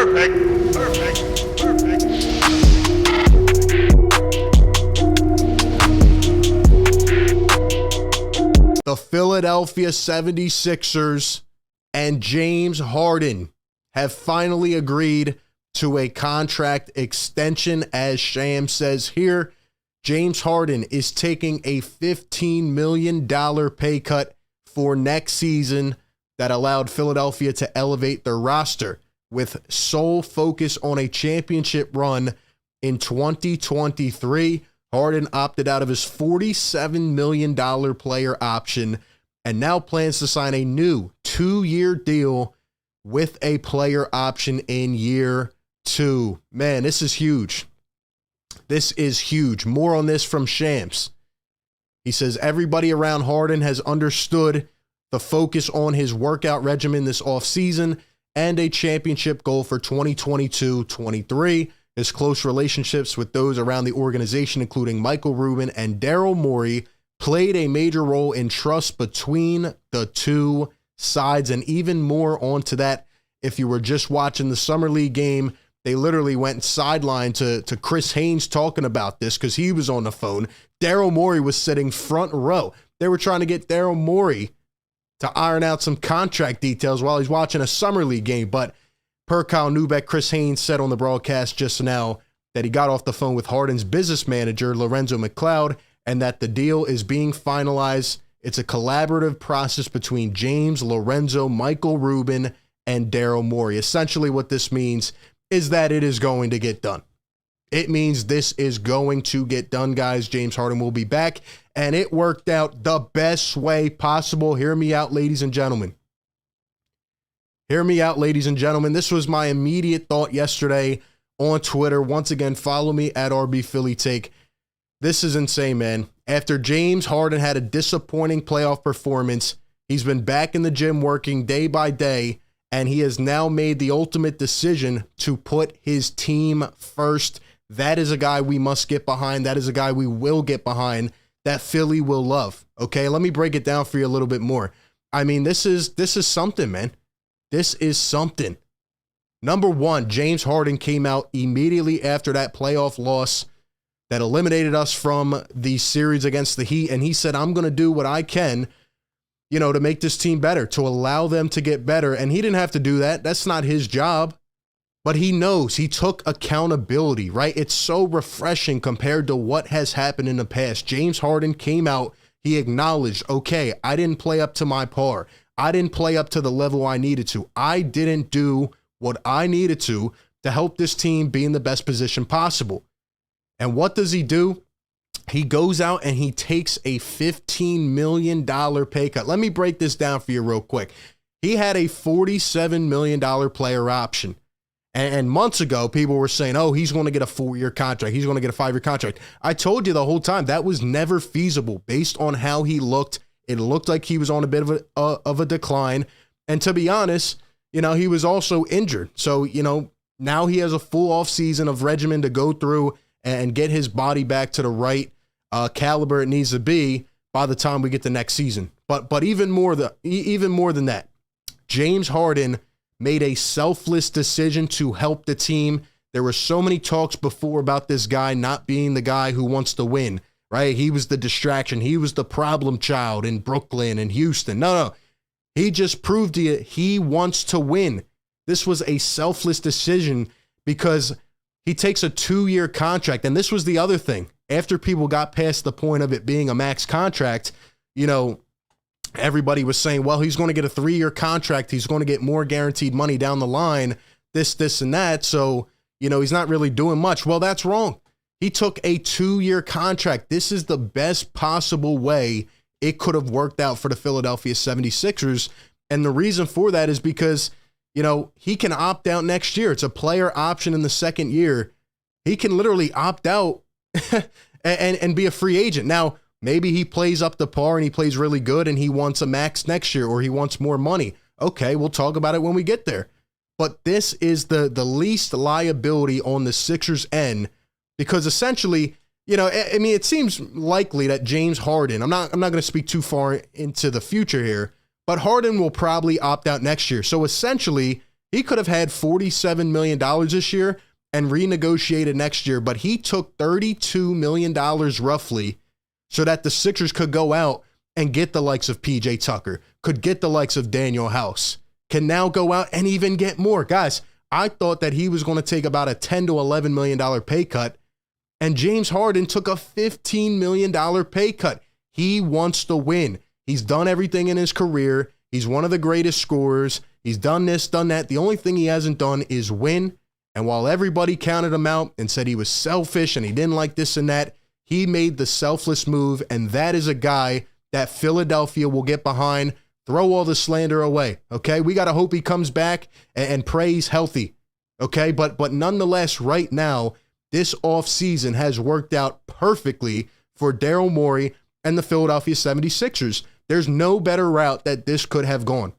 Perfect. Perfect. Perfect. The Philadelphia 76ers and James Harden have finally agreed to a contract extension. As Sham says here, James Harden is taking a $15 million pay cut for next season that allowed Philadelphia to elevate their roster with sole focus on a championship run in 2023. Harden opted out of his $47 million player option and now plans to sign a new 2-year deal with a player option in year 2. Man, this is huge. This is huge. More on this from Shams. He says everybody around Harden has understood the focus on his workout regimen this offseason and a championship goal for 2022-23. His close relationships with those around the organization, including Michael Rubin and Daryl Morey, played a major role in trust between the two sides. And even more onto that, if you were just watching the Summer League game, they literally went sideline to Chris Haynes talking about this because he was on the phone. Daryl Morey was sitting front row. They were trying to get Daryl Morey to iron out some contract details while he's watching a Summer League game. But per Kyle Neubeck, Chris Haynes said on the broadcast just now that he got off the phone with Harden's business manager, Lorenzo McLeod, and that the deal is being finalized. It's a collaborative process between James, Lorenzo, Michael Rubin, and Daryl Morey. Essentially what this means is that it is going to get done. It means this is going to get done, guys. James Harden will be back, and it worked out the best way possible. Hear me out, ladies and gentlemen. Hear me out, ladies and gentlemen. This was my immediate thought yesterday on Twitter. Once again, follow me at RB Philly Take. This is insane, man. After James Harden had a disappointing playoff performance, he's been back in the gym working day by day, and he has now made the ultimate decision to put his team first. That is a guy we must get behind. That is a guy we will get behind, that Philly will love. Okay, let me break it down for you a little bit more. I mean, this is something, man. This is something. Number one, James Harden came out immediately after that playoff loss that eliminated us from the series against the Heat, and he said, I'm going to do what I can, to make this team better, to allow them to get better. And he didn't have to do that. That's not his job. But he knows, he took accountability, right? It's so refreshing compared to what has happened in the past. James Harden came out, he acknowledged, okay, I didn't play up to my par. I didn't play up to the level I needed to. I didn't do what I needed to help this team be in the best position possible. And what does he do? He goes out and he takes a $15 million pay cut. Let me break this down for you real quick. He had a $47 million player option. And months ago, people were saying, oh, he's going to get a 4-year contract. He's going to get a 5-year contract. I told you the whole time that was never feasible based on how he looked. It looked like he was on a bit of a decline. And to be honest, he was also injured. So, now he has a full offseason of regimen to go through and get his body back to the right caliber it needs to be by the time we get to next season. But even more than that, James Harden made a selfless decision to help the team. There were so many talks before about this guy not being the guy who wants to win, right? He was the distraction. He was the problem child in Brooklyn and Houston. No. He just proved to you he wants to win. This was a selfless decision because he takes a 2-year contract. And this was the other thing. After people got past the point of it being a max contract, everybody was saying, well, he's going to get a 3-year contract. He's going to get more guaranteed money down the line, this, and that. So, he's not really doing much. Well, that's wrong. He took a 2-year contract. This is the best possible way it could have worked out for the Philadelphia 76ers. And the reason for that is because, he can opt out next year. It's a player option in the second year. He can literally opt out and be a free agent. Now, maybe he plays up to par and he plays really good and he wants a max next year or he wants more money. Okay, we'll talk about it when we get there. But this is the least liability on the Sixers' end because essentially, it seems likely that James Harden, I'm not going to speak too far into the future here, but Harden will probably opt out next year. So essentially, He could have had $47 million this year and renegotiated next year, but he took $32 million roughly so that the Sixers could go out and get the likes of PJ Tucker, could get the likes of Daniel House, can now go out and even get more. Guys, I thought that he was going to take about a $10 to $11 million pay cut, and James Harden took a $15 million pay cut. He wants to win. He's done everything in his career. He's one of the greatest scorers. He's done this, done that. The only thing he hasn't done is win. And while everybody counted him out and said he was selfish and he didn't like this and that, he made the selfless move, and that is a guy that Philadelphia will get behind. Throw all the slander away, okay? We got to hope he comes back and pray he's healthy, okay? But nonetheless, right now, this offseason has worked out perfectly for Daryl Morey and the Philadelphia 76ers. There's no better route that this could have gone.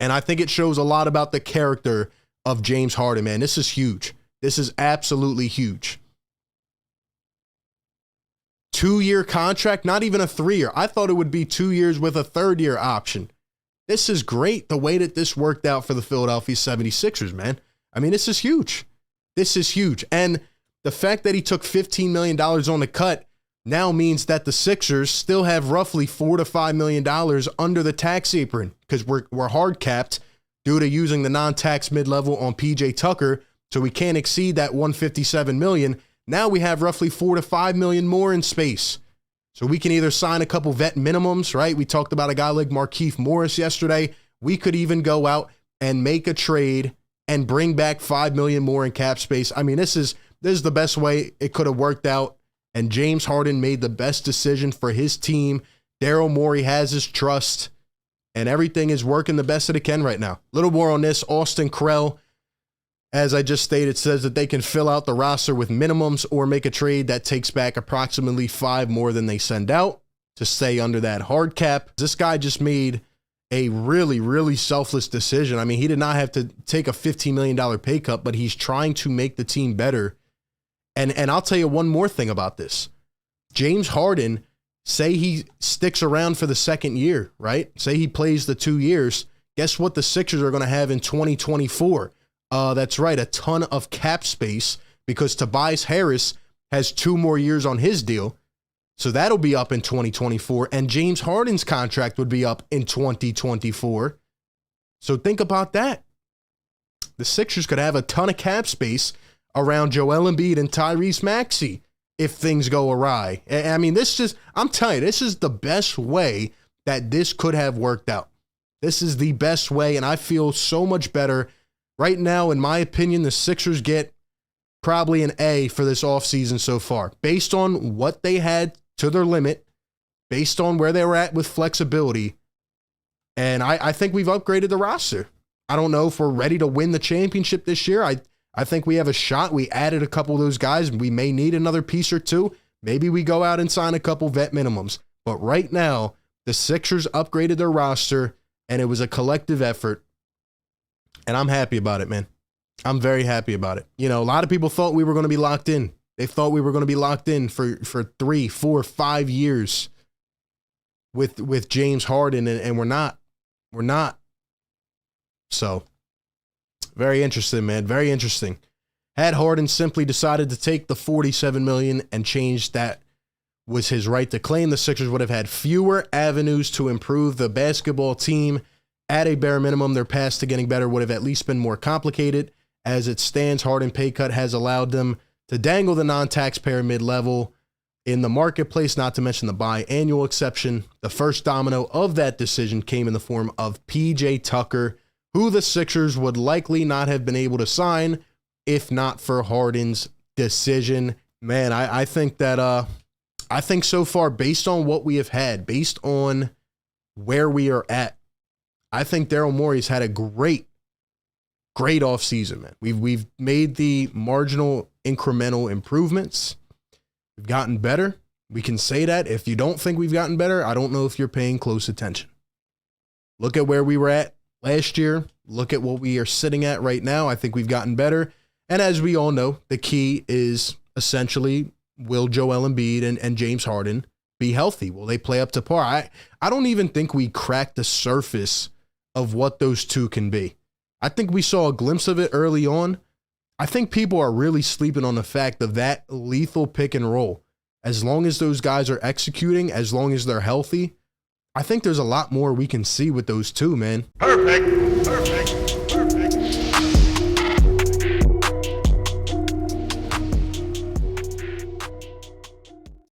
And I think it shows a lot about the character of James Harden, man. This is huge. This is absolutely huge. 2-year contract, not even a 3-year. I thought it would be 2 years with a 3rd-year option. This is great, the way that this worked out for the Philadelphia 76ers, man. I mean, this is huge. This is huge. And the fact that he took $15 million on the cut now means that the Sixers still have roughly $4 to $5 million under the tax apron, because we're hard capped due to using the non-tax mid-level on PJ Tucker, so we can't exceed that $157 million. Now we have roughly $4 to $5 million more in space. So we can either sign a couple vet minimums, right? We talked about a guy like Markieff Morris yesterday. We could even go out and make a trade and bring back $5 million more in cap space. I mean, this is the best way it could have worked out. And James Harden made the best decision for his team. Daryl Morey has his trust, and everything is working the best that it can right now. A little more on this. Austin Krell, as I just stated, says that they can fill out the roster with minimums or make a trade that takes back approximately 5 more than they send out to stay under that hard cap. This guy just made a really, really selfless decision. I mean, he did not have to take a $15 million pay cut, but he's trying to make the team better. And I'll tell you one more thing about this. James Harden, say he sticks around for the 2nd year, right? Say he plays the 2 years. Guess what the Sixers are going to have in 2024? That's right, a ton of cap space, because Tobias Harris has 2 more years on his deal. So that'll be up in 2024, and James Harden's contract would be up in 2024. So think about that. The Sixers could have a ton of cap space around Joel Embiid and Tyrese Maxey if things go awry. I mean, I'm telling you, this is the best way that this could have worked out. This is the best way, and I feel so much better. Right now, in my opinion, the Sixers get probably an A for this offseason so far, based on what they had to their limit, based on where they were at with flexibility. And I think we've upgraded the roster. I don't know if we're ready to win the championship this year. I think we have a shot. We added a couple of those guys. We may need another piece or two. Maybe we go out and sign a couple vet minimums. But right now, the Sixers upgraded their roster, and it was a collective effort. And I'm happy about it, man. I'm very happy about it. You know, a lot of people thought we were going to be locked in. They thought we were going to be locked in for 3, 4, 5 years with James Harden, and we're not. We're not. So, very interesting, man. Very interesting. Had Harden simply decided to take the $47 million and change that was his right to claim, the Sixers would have had fewer avenues to improve the basketball team. At a bare minimum, their path to getting better would have at least been more complicated. As it stands, Harden pay cut has allowed them to dangle the non-taxpayer mid-level in the marketplace, not to mention the biannual exception. The first domino of that decision came in the form of PJ Tucker, who the Sixers would likely not have been able to sign if not for Harden's decision. Man, I think that I think so far, based on what we have had, based on where we are at, I think Daryl Morey's had a great offseason, man. We've made the marginal incremental improvements. We've gotten better. We can say that. If you don't think we've gotten better, I don't know if you're paying close attention. Look at where we were at last year. Look at what we are sitting at right now. I think we've gotten better. And as we all know, the key is essentially, will Joel Embiid and James Harden be healthy? Will they play up to par? I don't even think we cracked the surface of what those two can be. I think we saw a glimpse of it early on. I think people are really sleeping on the fact of that lethal pick and roll. As long as those guys are executing, as long as they're healthy, I think there's a lot more we can see with those two, man. Perfect. Perfect.